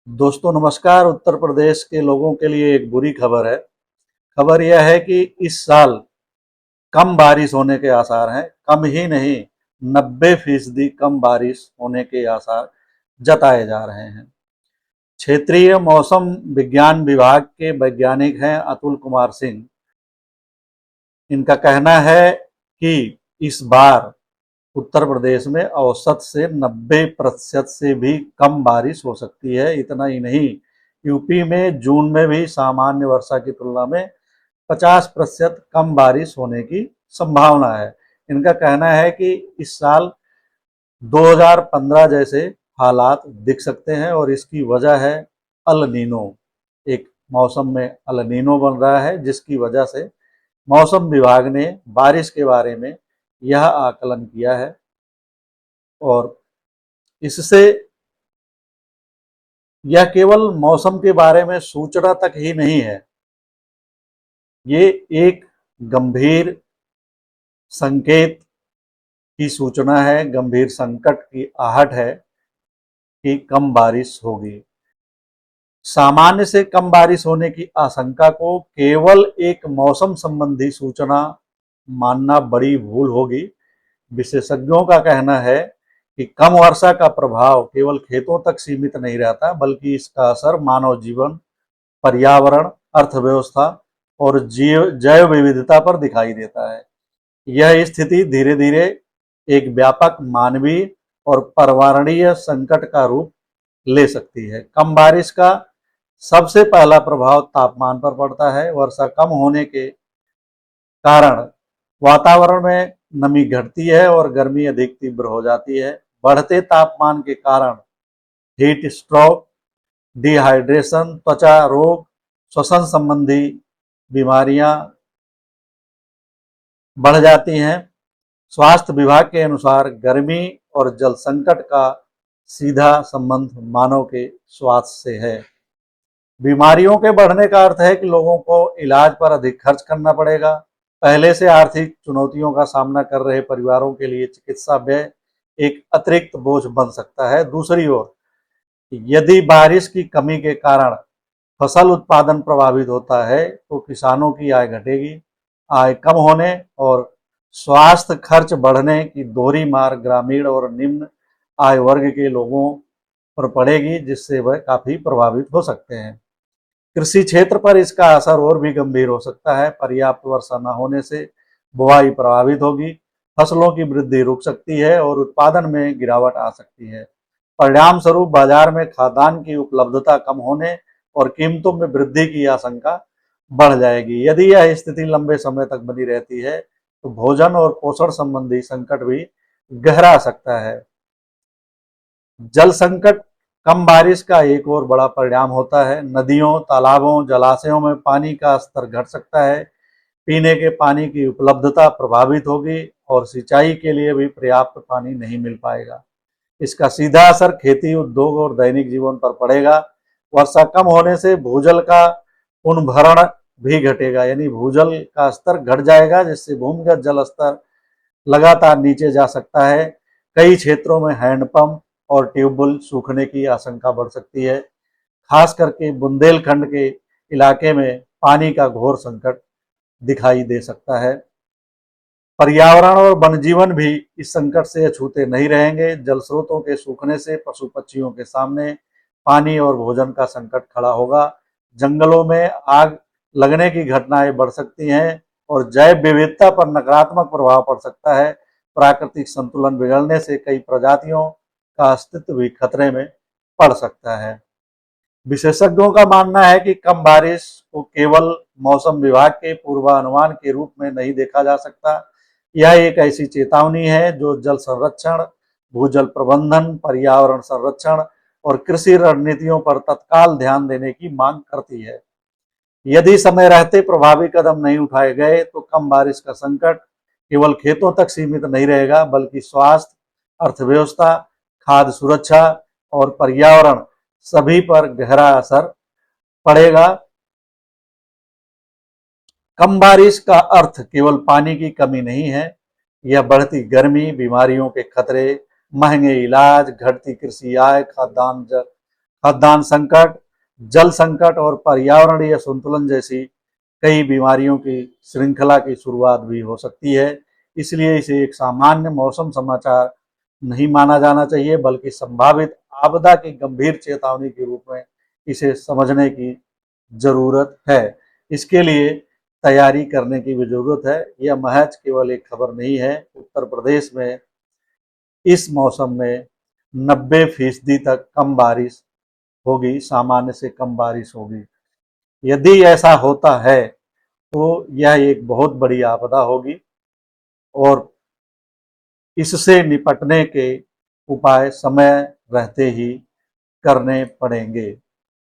दोस्तों नमस्कार। उत्तर प्रदेश के लोगों के लिए एक बुरी खबर है। खबर यह है कि इस साल कम बारिश होने के आसार हैं। कम ही नहीं, 90% कम बारिश होने के आसार जताए जा रहे हैं। क्षेत्रीय मौसम विज्ञान विभाग के वैज्ञानिक हैं अतुल कुमार सिंह। इनका कहना है कि इस बार उत्तर प्रदेश में औसत से 90% से भी कम बारिश हो सकती है। इतना ही नहीं, यूपी में जून में भी सामान्य वर्षा की तुलना में 50% कम बारिश होने की संभावना है। इनका कहना है कि इस साल 2015 जैसे हालात दिख सकते हैं और इसकी वजह है अल नीनो। एक मौसम में अल नीनो बन रहा है, जिसकी वजह से मौसम विभाग ने बारिश के बारे में यह आकलन किया है। और इससे यह केवल मौसम के बारे में सूचना तक ही नहीं है, ये एक गंभीर संकेत की सूचना है, गंभीर संकट की आहट है कि कम बारिश होगी। सामान्य से कम बारिश होने की आशंका को केवल एक मौसम संबंधी सूचना मानना बड़ी भूल होगी। विशेषज्ञों का कहना है कि कम वर्षा का प्रभाव केवल खेतों तक सीमित नहीं रहता, बल्कि इसका असर मानव जीवन, पर्यावरण, अर्थव्यवस्था और जैव विविधता पर दिखाई देता है। यह स्थिति धीरे धीरे एक व्यापक मानवीय और पर्यावरणीय संकट का रूप ले सकती है। कम बारिश का सबसे पहला प्रभाव तापमान पर पड़ता है। वर्षा कम होने के कारण वातावरण में नमी घटती है और गर्मी अधिक तीव्र हो जाती है। बढ़ते तापमान के कारण हीट स्ट्रोक, डिहाइड्रेशन, त्वचा रोग, श्वसन संबंधी बीमारियां बढ़ जाती हैं। स्वास्थ्य विभाग के अनुसार गर्मी और जल संकट का सीधा संबंध मानव के स्वास्थ्य से है। बीमारियों के बढ़ने का अर्थ है कि लोगों को इलाज पर अधिक खर्च करना पड़ेगा। पहले से आर्थिक चुनौतियों का सामना कर रहे परिवारों के लिए चिकित्सा व्यय एक अतिरिक्त बोझ बन सकता है। दूसरी ओर, यदि बारिश की कमी के कारण फसल उत्पादन प्रभावित होता है तो किसानों की आय घटेगी। आय कम होने और स्वास्थ्य खर्च बढ़ने की दोहरी मार ग्रामीण और निम्न आय वर्ग के लोगों पर पड़ेगी, जिससे वह काफी प्रभावित हो सकते हैं। कृषि क्षेत्र पर इसका असर और भी गंभीर हो सकता है। पर्याप्त वर्षा न होने से बुआई प्रभावित होगी, फसलों की वृद्धि रुक सकती है और उत्पादन में गिरावट आ सकती है। परिणाम स्वरूप बाजार में खाद्यान्न की उपलब्धता कम होने और कीमतों में वृद्धि की आशंका बढ़ जाएगी। यदि यह स्थिति लंबे समय तक बनी रहती है तो भोजन और पोषण संबंधी संकट भी गहरा सकता है। जल संकट कम बारिश का एक और बड़ा परिणाम होता है। नदियों, तालाबों, जलाशयों में पानी का स्तर घट सकता है। पीने के पानी की उपलब्धता प्रभावित होगी और सिंचाई के लिए भी पर्याप्त पानी नहीं मिल पाएगा। इसका सीधा असर खेती, उद्योग और दैनिक जीवन पर पड़ेगा। वर्षा कम होने से भूजल का पुनर्भरण भी घटेगा, यानी भूजल का स्तर घट जाएगा, जिससे भूमिगत जल स्तर लगातार नीचे जा सकता है। कई क्षेत्रों में हैंडपंप और ट्यूबवेल सूखने की आशंका बढ़ सकती है। खास करके बुंदेलखंड के इलाके में पानी का घोर संकट दिखाई दे सकता है। पर्यावरण और वन्यजीवन भी इस संकट से अछूते नहीं रहेंगे। जल स्रोतों के सूखने से पशु पक्षियों के सामने पानी और भोजन का संकट खड़ा होगा। जंगलों में आग लगने की घटनाएं बढ़ सकती हैं और जैव विविधता पर नकारात्मक प्रभाव पड़ सकता है। प्राकृतिक संतुलन बिगड़ने से कई प्रजातियों का अस्तित्व भी खतरे में पड़ सकता है। विशेषज्ञों का मानना है कि कम बारिश को केवल मौसम विभाग के पूर्वानुमान के रूप में नहीं देखा जा सकता। यह एक ऐसी चेतावनी है जो जल संरक्षण, भूजल प्रबंधन, पर्यावरण संरक्षण और कृषि रणनीतियों पर तत्काल ध्यान देने की मांग करती है। यदि समय रहते प्रभावी कदम नहीं उठाए गए तो कम बारिश का संकट केवल खेतों तक सीमित नहीं रहेगा, बल्कि स्वास्थ्य, अर्थव्यवस्था, खाद्य सुरक्षा और पर्यावरण सभी पर गहरा असर पड़ेगा। कम बारिश का अर्थ केवल पानी की कमी नहीं है, यह बढ़ती गर्मी, बीमारियों के खतरे, महंगे इलाज, घटती कृषि आय, खाद्यान्न संकट, जल संकट और पर्यावरणीय संतुलन जैसी कई बीमारियों की श्रृंखला की शुरुआत भी हो सकती है। इसलिए इसे एक सामान्य मौसम समाचार नहीं माना जाना चाहिए, बल्कि संभावित आपदा की गंभीर चेतावनी के रूप में इसे समझने की जरूरत है। इसके लिए तैयारी करने की भी जरूरत है। यह महज केवल एक खबर नहीं है। उत्तर प्रदेश में इस मौसम में 90% तक कम बारिश होगी, सामान्य से कम बारिश होगी। यदि ऐसा होता है तो यह एक बहुत बड़ी आपदा होगी और इससे निपटने के उपाय समय रहते ही करने पड़ेंगे।